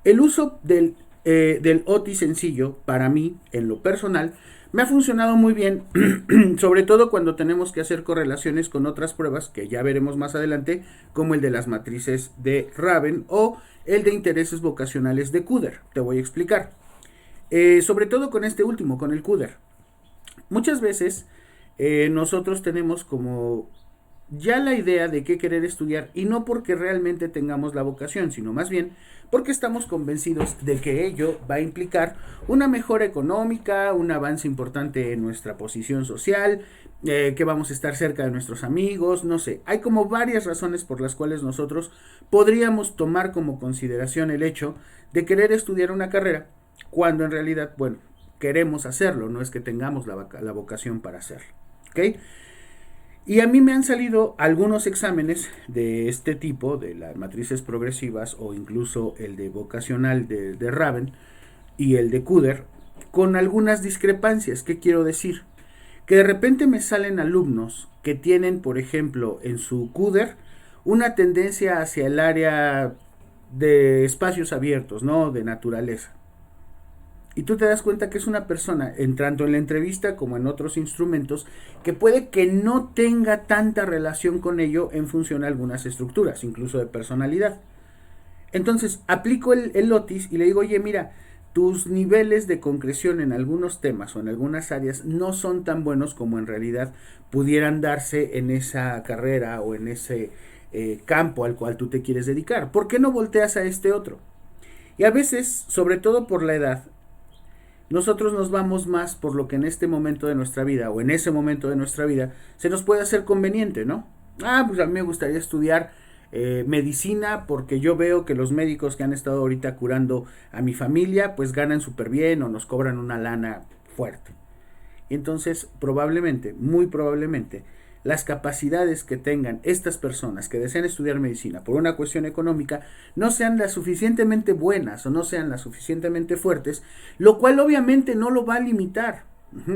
El uso del OTI sencillo, para mí, en lo personal, me ha funcionado muy bien, sobre todo cuando tenemos que hacer correlaciones con otras pruebas que ya veremos más adelante, como el de las matrices de Raven o el de intereses vocacionales de Kuder. Te voy a explicar. Sobre todo con este último, con el Kuder. Muchas veces nosotros tenemos como ya la idea de qué querer estudiar y no porque realmente tengamos la vocación, sino más bien porque estamos convencidos de que ello va a implicar una mejora económica, un avance importante en nuestra posición social, que vamos a estar cerca de nuestros amigos, no sé. Hay como varias razones por las cuales nosotros podríamos tomar como consideración el hecho de querer estudiar una carrera, cuando en realidad, bueno, queremos hacerlo, no es que tengamos la vocación para hacerlo. ¿Ok? Y a mí me han salido algunos exámenes de este tipo, de las matrices progresivas o incluso el de vocacional de Raven y el de Kuder, con algunas discrepancias. ¿Qué quiero decir? Que de repente me salen alumnos que tienen, por ejemplo, en su Kuder, una tendencia hacia el área de espacios abiertos, ¿no? De naturaleza. Y tú te das cuenta que es una persona, entrando en la entrevista como en otros instrumentos, que puede que no tenga tanta relación con ello en función a algunas estructuras, incluso de personalidad. Entonces, aplico el Otis y le digo, oye, mira, tus niveles de concreción en algunos temas o en algunas áreas no son tan buenos como en realidad pudieran darse en esa carrera o en ese campo al cual tú te quieres dedicar. ¿Por qué no volteas a este otro? Y a veces, sobre todo por la edad, nosotros nos vamos más por lo que en este momento de nuestra vida o en ese momento de nuestra vida se nos puede hacer conveniente, ¿no? Ah, pues a mí me gustaría estudiar medicina porque yo veo que los médicos que han estado ahorita curando a mi familia pues ganan súper bien o nos cobran una lana fuerte. Y entonces probablemente, muy probablemente, las capacidades que tengan estas personas que desean estudiar medicina por una cuestión económica no sean las suficientemente buenas o no sean las suficientemente fuertes, lo cual obviamente no lo va a limitar.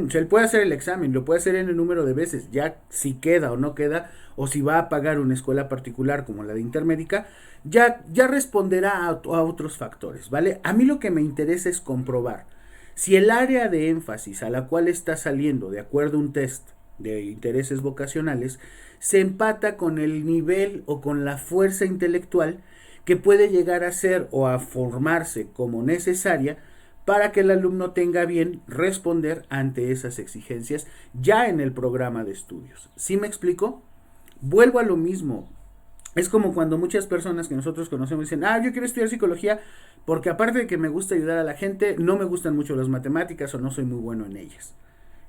O sea, él puede hacer el examen, lo puede hacer en el número de veces, ya si queda o no queda, o si va a pagar una escuela particular como la de Intermédica, ya responderá a otros factores, ¿vale? A mí lo que me interesa es comprobar si el área de énfasis a la cual está saliendo, de acuerdo a un test de intereses vocacionales, se empata con el nivel o con la fuerza intelectual que puede llegar a ser o a formarse como necesaria para que el alumno tenga bien responder ante esas exigencias ya en el programa de estudios. ¿Sí me explico? Vuelvo a lo mismo. Es como cuando muchas personas que nosotros conocemos dicen, yo quiero estudiar psicología porque aparte de que me gusta ayudar a la gente, no me gustan mucho las matemáticas o no soy muy bueno en ellas.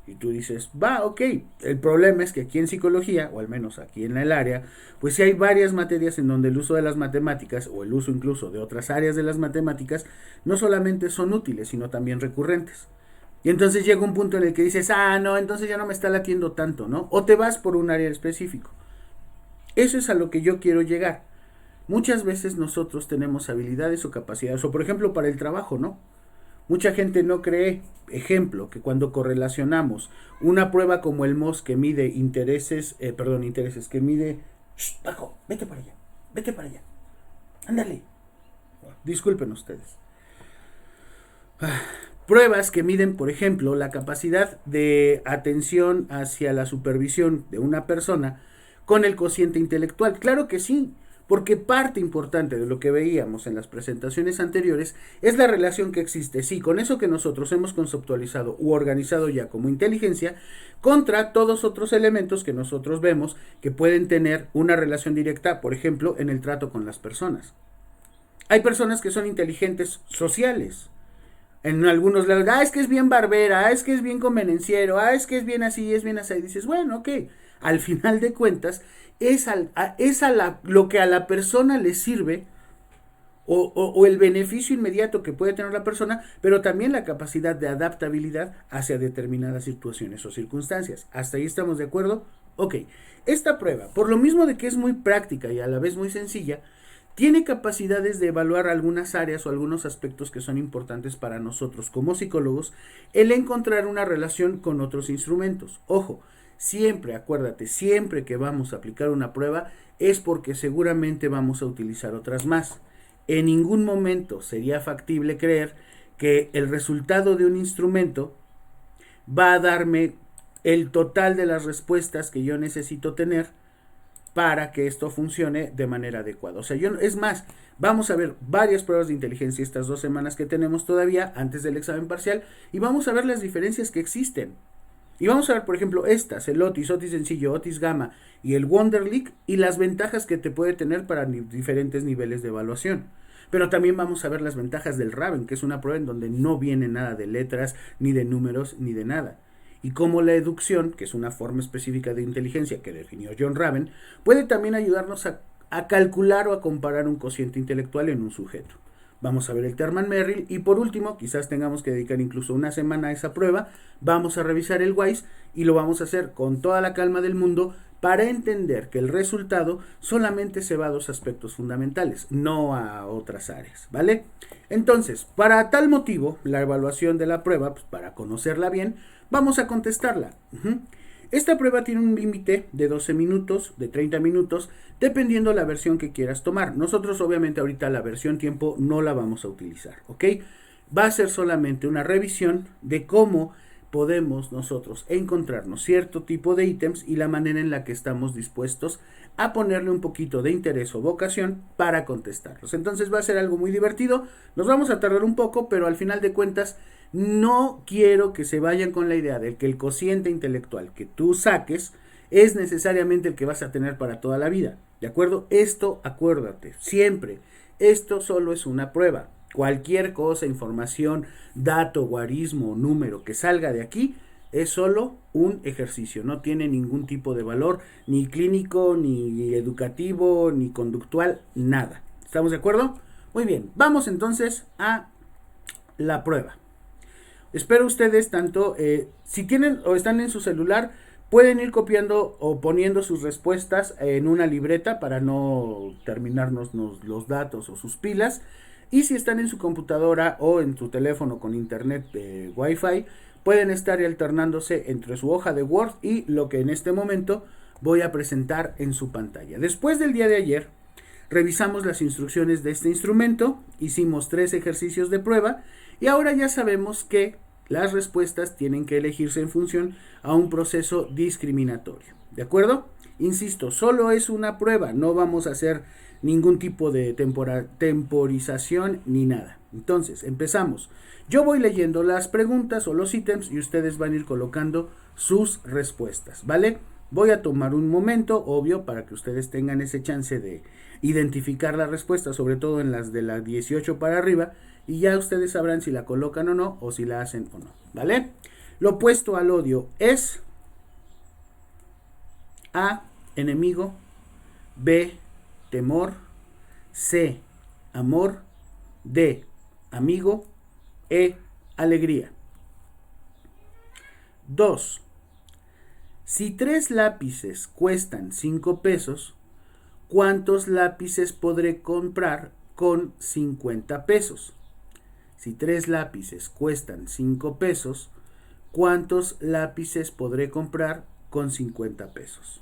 Y tú dices, ok, el problema es que aquí en psicología, o al menos aquí en el área, pues sí hay varias materias en donde el uso de las matemáticas, o el uso incluso de otras áreas de las matemáticas, no solamente son útiles, sino también recurrentes. Y entonces llega un punto en el que dices, no, entonces ya no me está latiendo tanto, ¿no? O te vas por un área específico. Eso es a lo que yo quiero llegar. Muchas veces nosotros tenemos habilidades o capacidades, o por ejemplo para el trabajo, ¿no? Mucha gente no cree, ejemplo, que cuando correlacionamos una prueba como el MOS que mide intereses, que mide, Paco, vete para allá, ándale, disculpen ustedes. Pruebas que miden, por ejemplo, la capacidad de atención hacia la supervisión de una persona con el cociente intelectual. Claro que sí, porque parte importante de lo que veíamos en las presentaciones anteriores es la relación que existe, sí, con eso que nosotros hemos conceptualizado u organizado ya como inteligencia, contra todos otros elementos que nosotros vemos que pueden tener una relación directa, por ejemplo, en el trato con las personas. Hay personas que son inteligentes sociales, en algunos lados, es que es bien barbera, es que es bien convenenciero, es que es bien así, es bien así. Y dices, bueno, ok, al final de cuentas, lo que a la persona le sirve o el beneficio inmediato que puede tener la persona, pero también la capacidad de adaptabilidad hacia determinadas situaciones o circunstancias. ¿Hasta ahí estamos de acuerdo? Ok, esta prueba, por lo mismo de que es muy práctica y a la vez muy sencilla, tiene capacidades de evaluar algunas áreas o algunos aspectos que son importantes para nosotros como psicólogos, el encontrar una relación con otros instrumentos. Ojo, siempre, acuérdate, siempre que vamos a aplicar una prueba es porque seguramente vamos a utilizar otras más. en ningún momento sería factible creer que el resultado de un instrumento va a darme el total de las respuestas que yo necesito tener para que esto funcione de manera adecuada. O sea, es más, vamos a ver varias pruebas de inteligencia estas 2 semanas que tenemos todavía antes del examen parcial y vamos a ver las diferencias que existen. Y vamos a ver, por ejemplo, estas, el Otis, Otis sencillo, Otis Gamma y el Wonderlic y las ventajas que te puede tener para diferentes niveles de evaluación. Pero también vamos a ver las ventajas del Raven, que es una prueba en donde no viene nada de letras, ni de números, ni de nada. Y cómo la educción, que es una forma específica de inteligencia que definió John Raven, puede también ayudarnos a calcular o a comparar un cociente intelectual en un sujeto. Vamos a ver el Terman-Merrill y por último, quizás tengamos que dedicar incluso una semana a esa prueba, vamos a revisar el WISE y lo vamos a hacer con toda la calma del mundo para entender que el resultado solamente se va a 2 aspectos fundamentales, no a otras áreas, ¿vale? Entonces, para tal motivo, la evaluación de la prueba, pues, para conocerla bien, vamos a contestarla. Esta prueba tiene un límite de 12 minutos, de 30 minutos, dependiendo la versión que quieras tomar. Nosotros obviamente ahorita la versión tiempo no la vamos a utilizar, ¿ok? Va a ser solamente una revisión de cómo podemos nosotros encontrarnos cierto tipo de ítems y la manera en la que estamos dispuestos a ponerle un poquito de interés o vocación para contestarlos. Entonces va a ser algo muy divertido, nos vamos a tardar un poco, pero al final de cuentas no quiero que se vayan con la idea de que el cociente intelectual que tú saques es necesariamente el que vas a tener para toda la vida, ¿de acuerdo? Esto, acuérdate, siempre, esto solo es una prueba. Cualquier cosa, información, dato, guarismo, número que salga de aquí es solo un ejercicio, no tiene ningún tipo de valor, ni clínico, ni educativo, ni conductual, nada. ¿Estamos de acuerdo? Muy bien, vamos entonces a la prueba. Espero ustedes tanto, si tienen o están en su celular, pueden ir copiando o poniendo sus respuestas en una libreta para no terminarnos los datos o sus pilas. Y si están en su computadora o en su teléfono con internet de Wi-Fi, pueden estar alternándose entre su hoja de Word y lo que en este momento voy a presentar en su pantalla. Después del día de ayer, revisamos las instrucciones de este instrumento, hicimos 3 ejercicios de prueba y ahora ya sabemos que las respuestas tienen que elegirse en función a un proceso discriminatorio. ¿De acuerdo? Insisto, solo es una prueba, no vamos a hacer ningún tipo de temporización ni nada. Entonces, empezamos. Yo voy leyendo las preguntas o los ítems y ustedes van a ir colocando sus respuestas, ¿vale? Voy a tomar un momento, obvio, para que ustedes tengan ese chance de identificar la respuesta, sobre todo en las de las 18 para arriba, y ya ustedes sabrán si la colocan o no, o si la hacen o no, ¿vale? Lo opuesto al odio es A, enemigo, B, temor, C, amor, D, amigo, E, alegría. 2. Si 3 lápices cuestan 5 pesos, ¿cuántos lápices podré comprar con 50 pesos? Si 3 lápices cuestan 5 pesos, ¿cuántos lápices podré comprar con 50 pesos?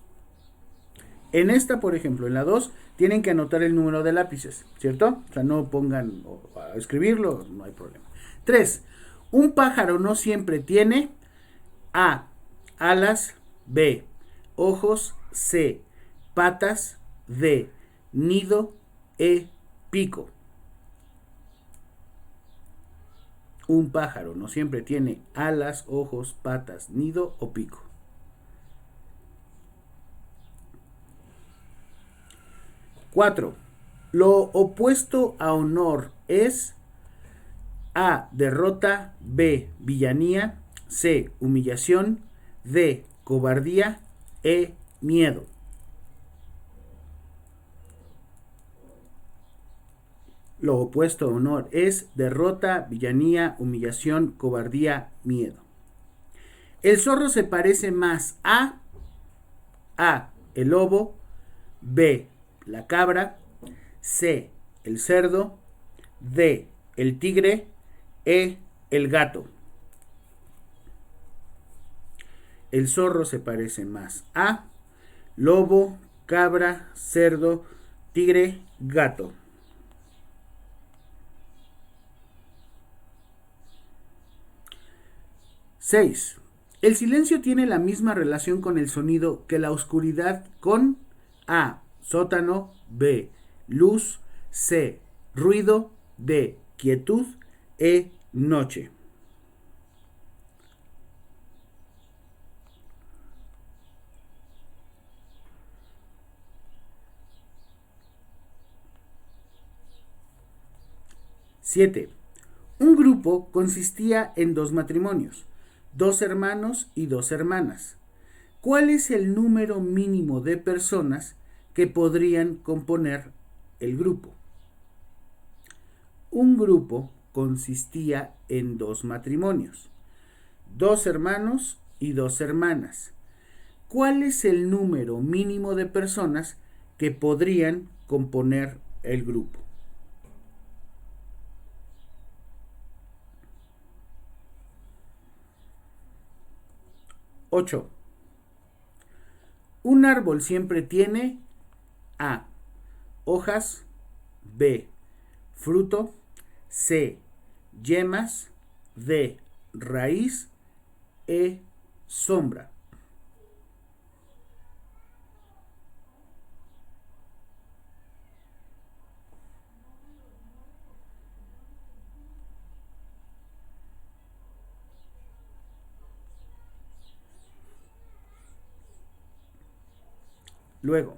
En esta, por ejemplo, en la 2, tienen que anotar el número de lápices, ¿cierto? O sea, no pongan a escribirlo, no hay problema. 3. Un pájaro no siempre tiene A, alas, B, ojos, C, patas, D, nido, E, pico. Un pájaro no siempre tiene alas, ojos, patas, nido o pico. 4. Lo opuesto a honor es A, derrota, B, villanía, C, humillación, D, cobardía, E, miedo. Lo opuesto a honor es derrota, villanía, humillación, cobardía, miedo. El zorro se parece más a el lobo, B, la cabra, C, el cerdo, D, el tigre, E, el gato. El zorro se parece más a lobo, cabra, cerdo, tigre, gato. 6. El silencio tiene la misma relación con el sonido que la oscuridad con A. Sótano. B. Luz. C. Ruido. D. Quietud. E. Noche. Siete. Un grupo consistía en dos matrimonios, dos hermanos y dos hermanas. ¿Cuál es el número mínimo de personas que podrían componer el grupo? Un grupo consistía en dos matrimonios, dos hermanos y dos hermanas. ¿Cuál es el número mínimo de personas que podrían componer el grupo? 8. Un árbol siempre tiene A. Hojas. B. Fruto. C. Yemas. D. Raíz. E. Sombra. Luego,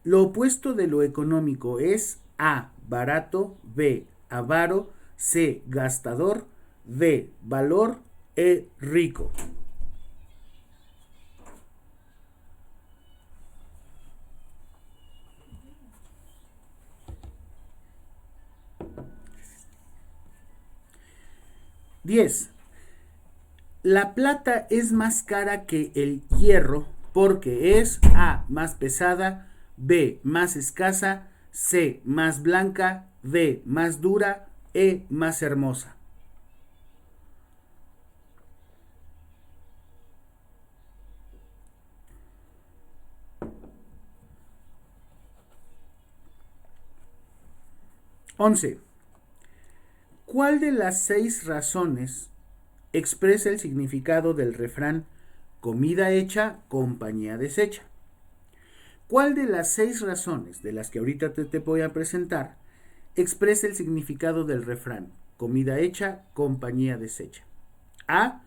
lo opuesto de lo económico es A. Barato. B. Avaro. C. Gastador. D. Valor. E. Rico. Diez. La plata es más cara que el hierro porque es A. Más pesada. B. Más escasa. C. Más blanca. D. Más dura. E. Más hermosa. Once. ¿Cuál de las 6 razones expresa el significado del refrán comida hecha, compañía deshecha? ¿Cuál de las 6 razones de las que ahorita te voy a presentar expresa el significado del refrán comida hecha, compañía deshecha? A.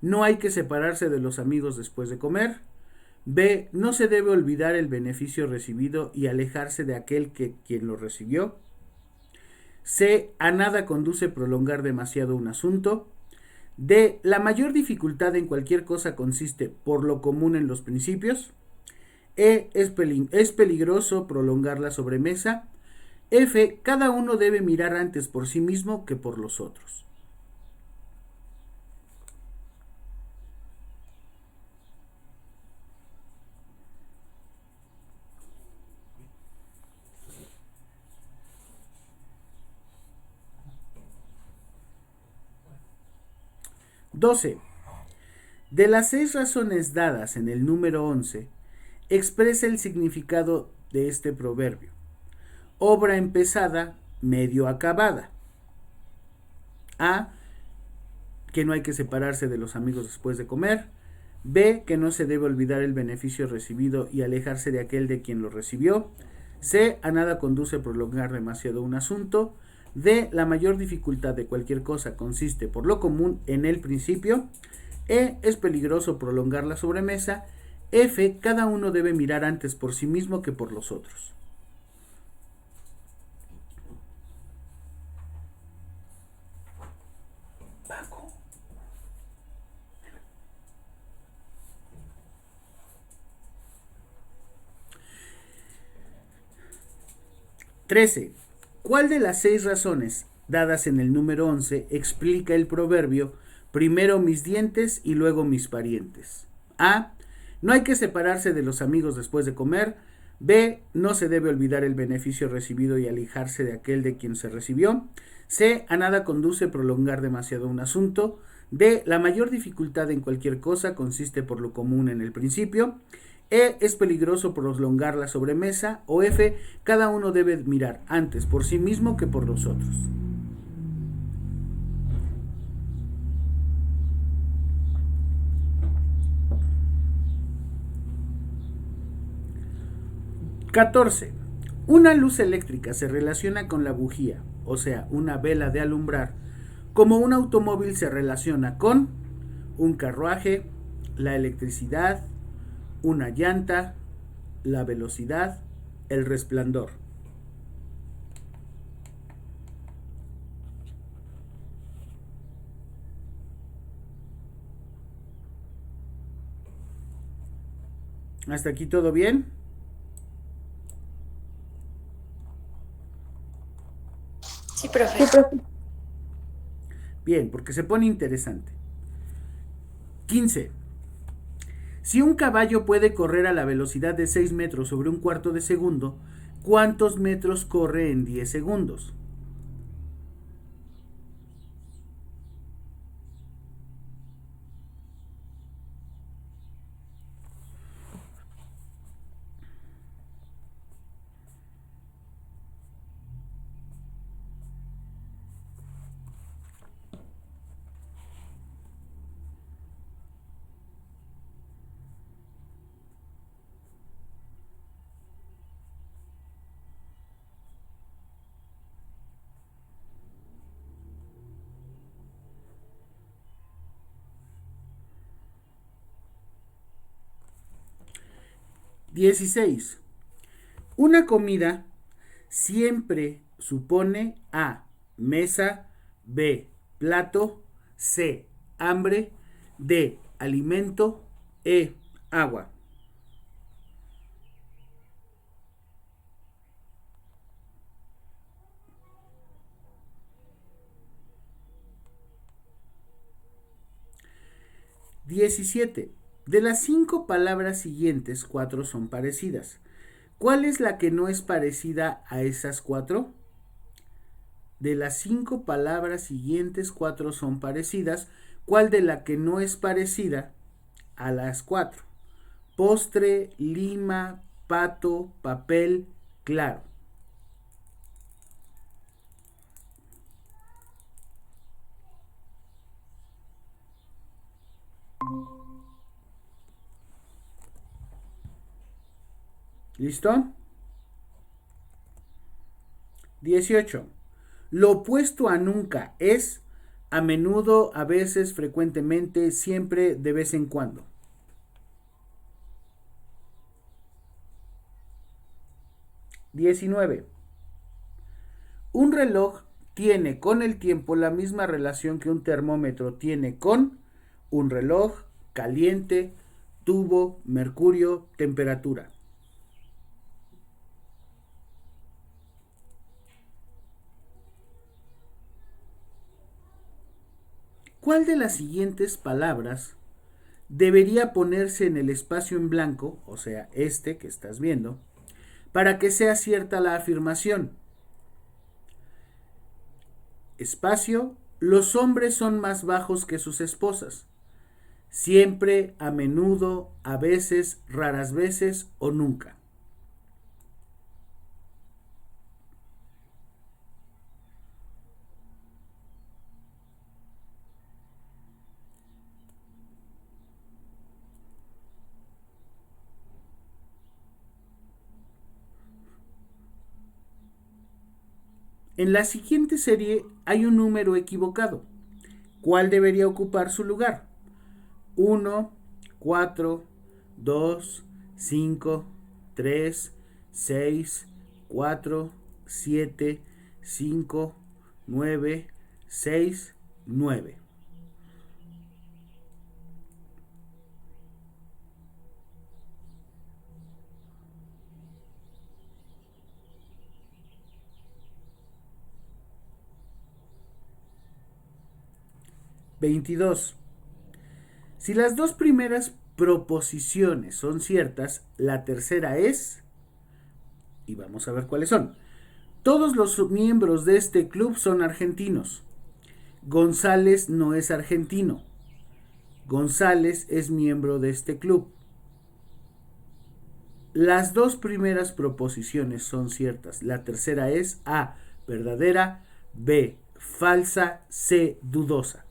No hay que separarse de los amigos después de comer. B. No se debe olvidar el beneficio recibido y alejarse de aquel quien lo recibió. C. A nada conduce prolongar demasiado un asunto. D. La mayor dificultad en cualquier cosa consiste por lo común en los principios. E. Es peligroso prolongar la sobremesa. F. Cada uno debe mirar antes por sí mismo que por los otros. Doce. De las 6 razones dadas en el número 11, expresa el significado de este proverbio. Obra empezada, medio acabada. A. Que no hay que separarse de los amigos después de comer. B. Que no se debe olvidar el beneficio recibido y alejarse de aquel de quien lo recibió. C. A nada conduce prolongar demasiado un asunto. D. La mayor dificultad de cualquier cosa consiste por lo común en el principio. E. Es peligroso prolongar la sobremesa. F. Cada uno debe mirar antes por sí mismo que por los otros. Paco. 13. ¿Cuál de las 6 razones dadas en el número 11 explica el proverbio primero mis dientes y luego mis parientes? A. No hay que separarse de los amigos después de comer. B. No se debe olvidar el beneficio recibido y alejarse de aquel de quien se recibió. C. A nada conduce prolongar demasiado un asunto. D. La mayor dificultad en cualquier cosa consiste por lo común en el principio. E. Es peligroso prolongar la sobremesa. O F. Cada uno debe mirar antes por sí mismo que por los otros. 14. Una luz eléctrica se relaciona con la bujía, o sea, una vela de alumbrar, como un automóvil se relaciona con un carruaje, la electricidad, una llanta, la velocidad, el resplandor. ¿Hasta aquí todo bien? Sí, profe. Sí, profe. Bien, porque se pone interesante. 15. Si un caballo puede correr a la velocidad de 6 metros sobre un cuarto de segundo, ¿cuántos metros corre en 10 segundos? Dieciséis. Una comida siempre supone A, mesa, B, plato, C, hambre, D, alimento, E, agua. 17. De las 5 palabras siguientes, 4 son parecidas. ¿Cuál es la que no es parecida a esas 4? De las 5 palabras siguientes, 4 son parecidas. ¿Cuál de la que no es parecida a las 4? Postre, lima, pato, papel, claro. ¿Listo? 18. Lo opuesto a nunca es a menudo, a veces, frecuentemente, siempre, de vez en cuando. 19. Un reloj tiene con el tiempo la misma relación que un termómetro tiene con un reloj, caliente, tubo, mercurio, temperatura. ¿Cuál de las siguientes palabras debería ponerse en el espacio en blanco, o sea, este que estás viendo, para que sea cierta la afirmación? Espacio, los hombres son más bajos que sus esposas. Siempre, a menudo, a veces, raras veces o nunca. En la siguiente serie hay un número equivocado. ¿Cuál debería ocupar su lugar? 1, 4, 2, 5, 3, 6, 4, 7, 5, 9, 6, 9. 22. Si las dos primeras proposiciones son ciertas, la tercera es, y vamos a ver cuáles son. Todos los miembros de este club son argentinos. González no es argentino. González es miembro de este club. Las dos primeras proposiciones son ciertas. La tercera es A, verdadera, B, falsa, C, dudosa.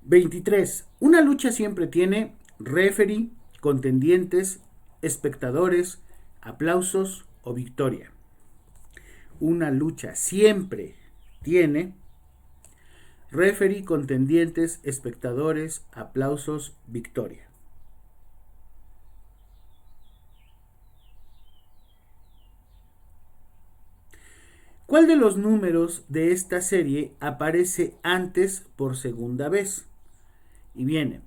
23. Una lucha siempre tiene referee, contendientes, espectadores, aplausos o victoria. Una lucha siempre tiene referee, contendientes, espectadores, aplausos, victoria. ¿Cuál de los números de esta serie aparece antes por segunda vez? Y viene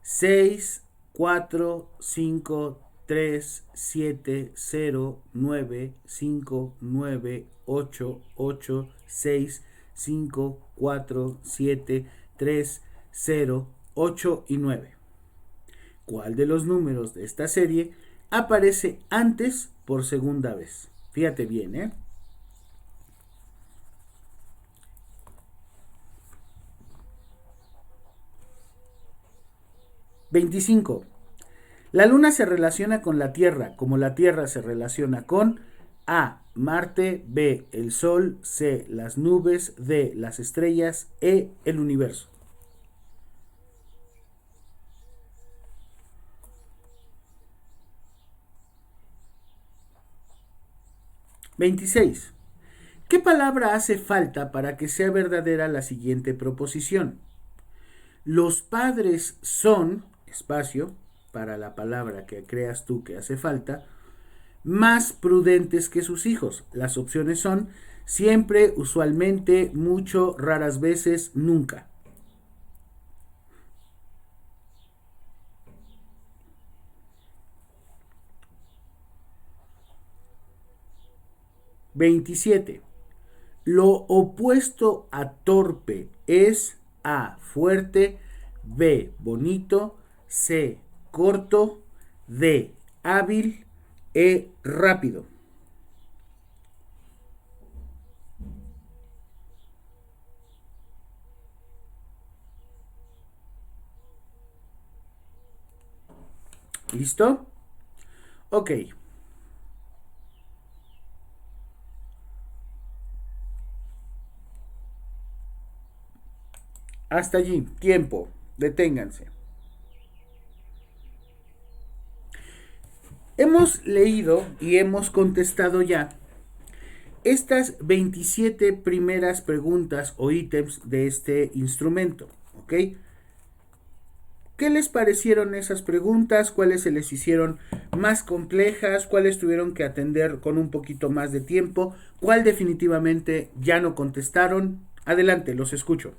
6, 4, 5, 3, 7, 0, 9, 5, 9, 8, 8, 6, 5, 4, 7, 3, 0, 8 y 9. ¿Cuál de los números de esta serie aparece antes por segunda vez? Fíjate bien, ¿eh? (25) La Luna se relaciona con la Tierra, como la Tierra se relaciona con A. Marte, B. El Sol, C. Las nubes, D. Las estrellas, E. El universo. (26) ¿Qué palabra hace falta para que sea verdadera la siguiente proposición? Los padres son, espacio, para la palabra que creas tú que hace falta, más prudentes que sus hijos. Las opciones son siempre, usualmente, mucho, raras veces, nunca. (27) Lo opuesto a torpe es A. Fuerte, B. Bonito, C. Corto, D. Hábil, E. Rápido. ¿Listo? Ok. Hasta allí, tiempo, deténganse. Hemos leído y hemos contestado ya estas 27 primeras preguntas o ítems de este instrumento, ¿ok? ¿Qué les parecieron esas preguntas? ¿Cuáles se les hicieron más complejas? ¿Cuáles tuvieron que atender con un poquito más de tiempo? ¿Cuál definitivamente ya no contestaron? Adelante, los escucho.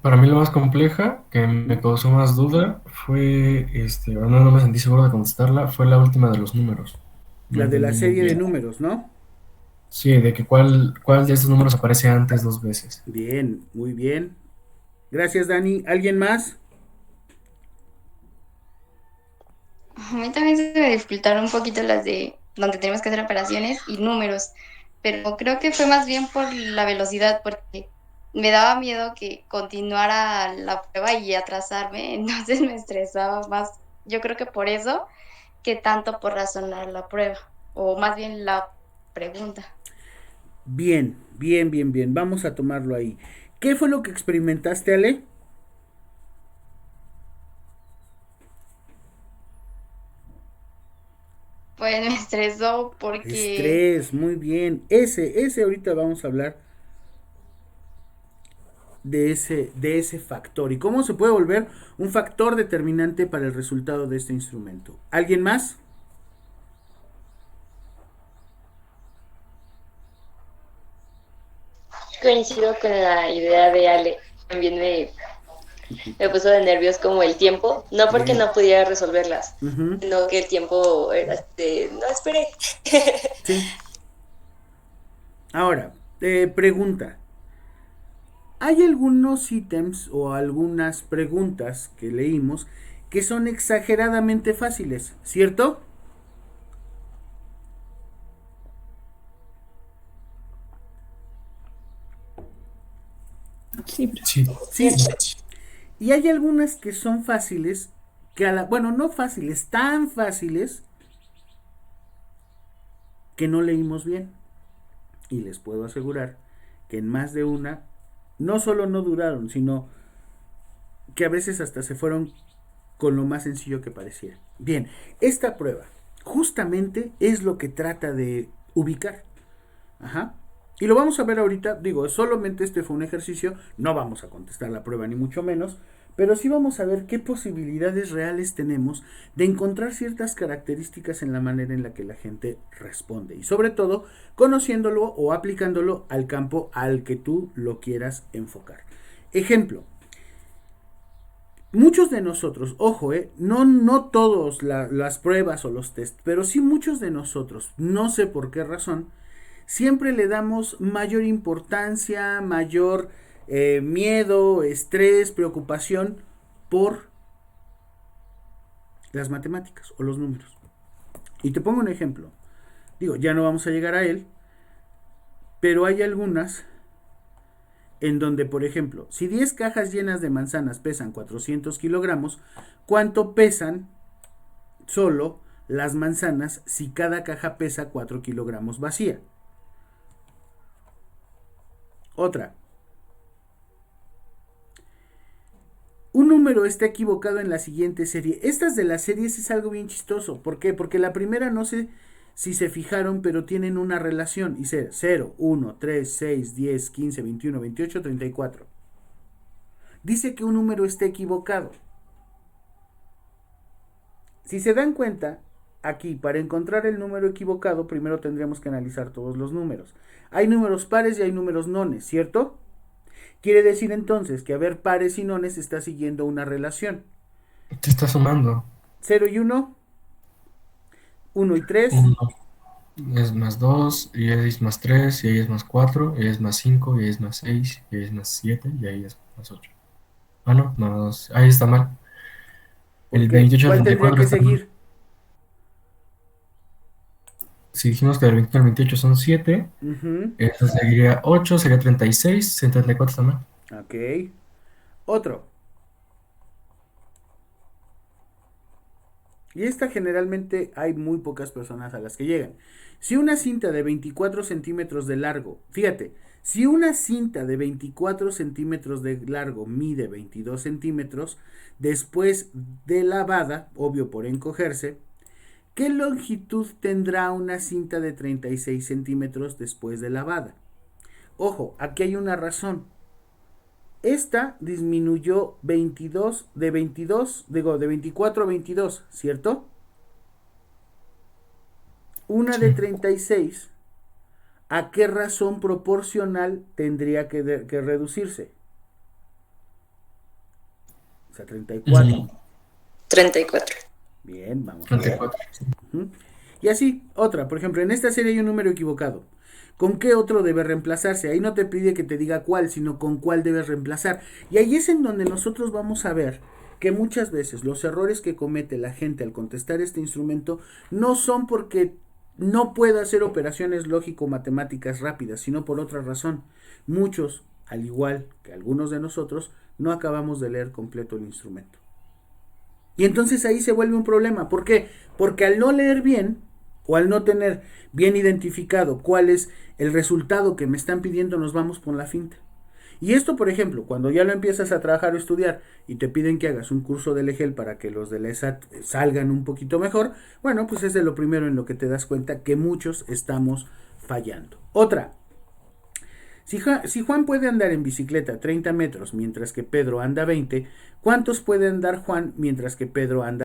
Para mí la más compleja, que me causó más duda, fue, ahora no me sentí seguro de contestarla, fue la última de los números. No La de la entendí muy serie de bien. números, ¿no? Sí, de que cuál de estos números aparece antes dos veces. Bien, muy bien. Gracias, Dani. ¿Alguien más? A mí también se me dificultaron un poquito las de donde tenemos que hacer operaciones y números, pero creo que fue más bien por la velocidad, porque me daba miedo que continuara la prueba y atrasarme, entonces me estresaba más. Yo creo que por eso, que tanto por razonar la prueba, o más bien la pregunta. Bien, bien, bien, bien. Vamos a tomarlo ahí. ¿Qué fue lo que experimentaste, Ale? Pues me estresó porque Estrés, muy bien. Ese ahorita vamos a hablar de ese factor y cómo se puede volver un factor determinante para el resultado de este instrumento. ¿Alguien más? Coincido con la idea de Ale. También me puso de nervios como el tiempo, no porque Bien. no pudiera resolverlas, Ujú. sino que el tiempo era no esperé. Sí. Ahora, pregunta. Hay algunos ítems o algunas preguntas que leímos que son exageradamente fáciles, ¿cierto? Sí. Sí. Y hay algunas que son fáciles, bueno, no fáciles, tan fáciles que no leímos bien. Y les puedo asegurar que en más de una, no solo no duraron, sino que a veces hasta se fueron con lo más sencillo que pareciera. Bien, esta prueba justamente es lo que trata de ubicar. Ajá. Y lo vamos a ver ahorita, digo, solamente este fue un ejercicio, no vamos a contestar la prueba ni mucho menos, pero sí vamos a ver qué posibilidades reales tenemos de encontrar ciertas características en la manera en la que la gente responde. Y sobre todo, conociéndolo o aplicándolo al campo al que tú lo quieras enfocar. Ejemplo. Muchos de nosotros, ojo, no todos las pruebas o los test, pero sí muchos de nosotros, no sé por qué razón, siempre le damos mayor importancia, mayor miedo, estrés, preocupación por las matemáticas o los números. Y te pongo un ejemplo. Digo, ya no vamos a llegar a él, pero hay algunas en donde, por ejemplo, si 10 cajas llenas de manzanas pesan 400 kilogramos, ¿cuánto pesan solo las manzanas si cada caja pesa 4 kilogramos vacía? Otra. Un número está equivocado en la siguiente serie. Estas de las series es algo bien chistoso. ¿Por qué? Porque la primera no sé si se fijaron, pero tienen una relación. Dice 0, 1, 3, 6, 10, 15, 21, 28, 34. Dice que un número está equivocado. Si se dan cuenta, aquí para encontrar el número equivocado, primero tendríamos que analizar todos los números. Hay números pares y hay números nones, ¿cierto? Quiere decir entonces que haber pares y nones está siguiendo una relación. Te está sumando. 0 y 1, 1 y 3. 1 es más 2, y ahí es más 3, y ahí es más 4, y ahí es más 5, y ahí es más 6, y ahí es más 7, y ahí es más 8. Ah, no, más. Ahí está mal. El 28 al ¿Cuál tendría 34 que está mal. seguir? Si dijimos que del 21 al 28 son 7, Uh-huh. eso seguiría 8, sería 36, 34 está mal. Ok. Otro. Y esta generalmente hay muy pocas personas a las que llegan. Si una cinta de 24 centímetros de largo, fíjate, si una cinta de 24 centímetros de largo mide 22 centímetros, después de lavada, obvio por encogerse, ¿qué longitud tendrá una cinta de 36 centímetros después de lavada? Ojo, aquí hay una razón. Esta disminuyó de 24 a 22, ¿cierto? Una de Sí. 36, ¿a qué razón proporcional tendría que reducirse? O sea, 34. 34. Bien, vamos a ver. 34. Uh-huh. Y así, otra, por ejemplo, en esta serie hay un número equivocado. ¿Con qué otro debe reemplazarse? Ahí no te pide que te diga cuál, sino con cuál debes reemplazar. Y ahí es en donde nosotros vamos a ver que muchas veces los errores que comete la gente al contestar este instrumento no son porque no pueda hacer operaciones lógico-matemáticas rápidas, sino por otra razón. Muchos, al igual que algunos de nosotros, no acabamos de leer completo el instrumento. Y entonces ahí se vuelve un problema. ¿Por qué? Porque al no leer bien, o al no tener bien identificado cuál es el resultado que me están pidiendo, nos vamos por la finta. Y esto, por ejemplo, cuando ya lo empiezas a trabajar o estudiar y te piden que hagas un curso del EGEL para que los de la ESAT salgan un poquito mejor, bueno, pues es de lo primero en lo que te das cuenta que muchos estamos fallando. Otra, si Juan puede andar en bicicleta 30 metros mientras que Pedro anda 20, ¿cuántos puede andar Juan mientras que Pedro anda